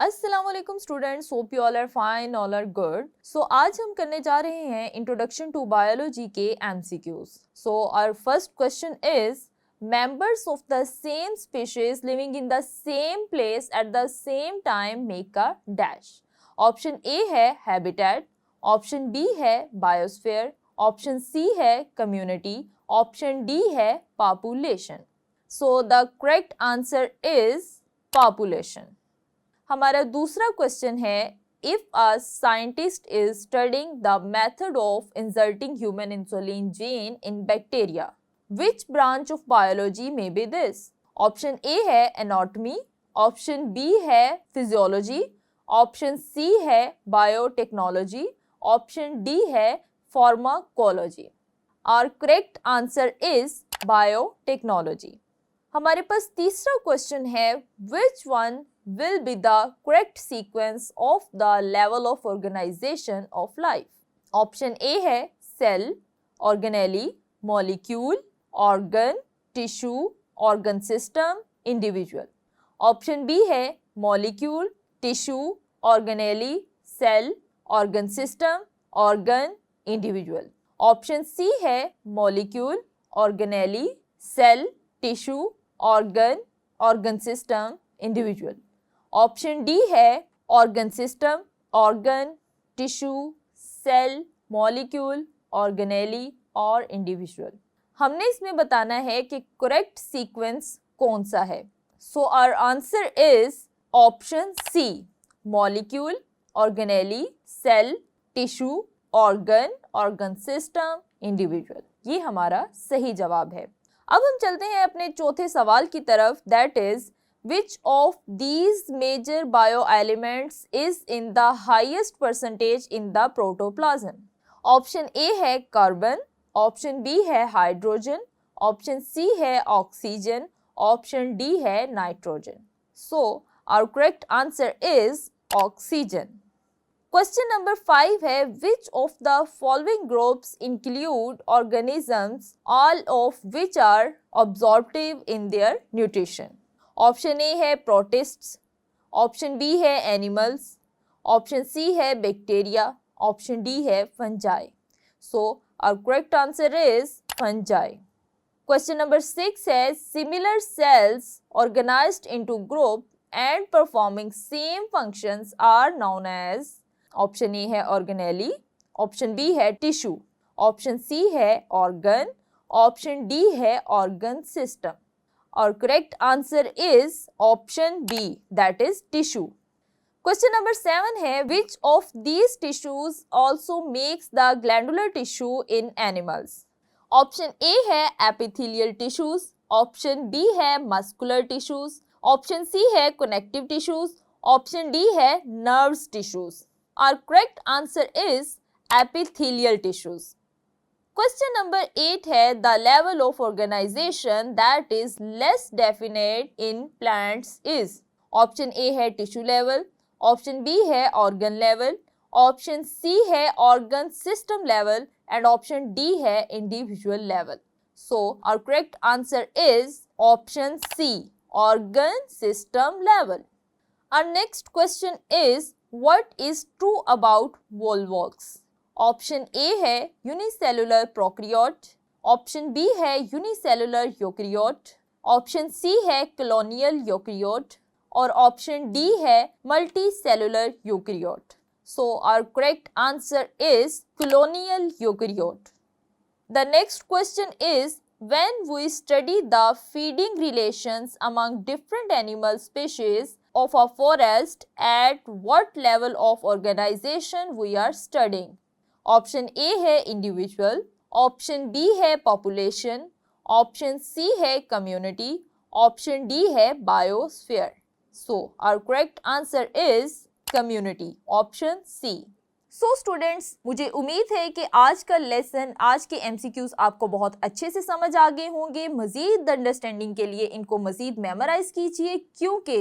अस्सलाम वालेकुम students, hope you all are fine, all are good. So आज हम करने जा रहे हैं इंट्रोडक्शन टू बायोलॉजी के MCQs. So our first question is members of the same species living in the same place at the same time make a dash। Option A है habitat, option B है biosphere, option C है community, option D है population. So the correct answer is population. हमारा दूसरा question है if a scientist is studying the method of inserting human insulin gene in bacteria, which branch of biology may be this? Option A है anatomy, option B है physiology, option C है biotechnology, option D है pharmacology. Our correct answer is biotechnology. हमारे पास तीसरा question है which one will be the correct sequence of the level of organization of life? Option A है cell, organelle, molecule, organ, tissue, organ system, individual. Option B है molecule, tissue, organelle, cell, organ system, organ, individual. Option C है molecule, organelle, cell, tissue, organ, organ system, individual. Option D है organ system, organ, tissue, cell, molecule, organelle और individual. हमने इसमें बताना है कि correct sequence कौन सा है। So our answer is option C, molecule, organelle, cell, tissue, organ, organ system, individual. ये हमारा सही जवाब है। अब हम चलते हैं अपने चौथे सवाल की तरफ, that is which of these major bioelements is in the highest percentage in the protoplasm? Option A है कार्बन, ऑप्शन बी है हाइड्रोजन, ऑप्शन सी है ऑक्सीजन, ऑप्शन डी है nitrogen. So our correct answer is oxygen. Question number 5 है which of the following groups include organisms all of which are absorptive in their nutrition? Option A है protists, option B है animals, option C है bacteria, option D है fungi. So our correct answer is fungi. Question number 6 है similar cells organized into group and performing same functions are known as. Option A है organelle, option B है tissue, option C है organ, option D है organ system. Our correct answer is option B, that is tissue. Question number 7 है which of these tissues also makes the glandular tissue in animals? Option A है epithelial tissues, option B है muscular tissues, option C है connective tissues, option D है nerves tissues. Our correct answer is epithelial tissues. Question number 8 है the level of organisation that is less definite in plants is. Option A है tissue level, option B है organ level, option C है organ system level and option D है individual level. So our correct answer is option C, organ system level. Our next question is what is true about volvox? Option A है unicellular prokaryote, option B है unicellular eukaryote, option C है colonial eukaryote और option D है multicellular eukaryote. So our correct answer is colonial eukaryote. The next question is when we study the feeding relations among different animal species of a forest, at what level of organization we are studying? Option A है individual, option B है population, option C है community, option D है biosphere. So our correct answer is community, option C. So students, मुझे उम्मीद है कि आज का लेसन, आज के एमसीक्यूज आपको बहुत अच्छे से समझ आ गए होंगे। मजीद अंडरस्टैंडिंग के लिए इनको मजीद मेमोराइज कीजिए क्योंकि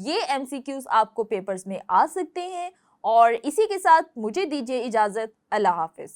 ये एमसीक्यूज आपको पेपर्स में आ सकते हैं। और इसी के साथ मुझे दीजिए इजाज़त। अल्लाह हाफिज़।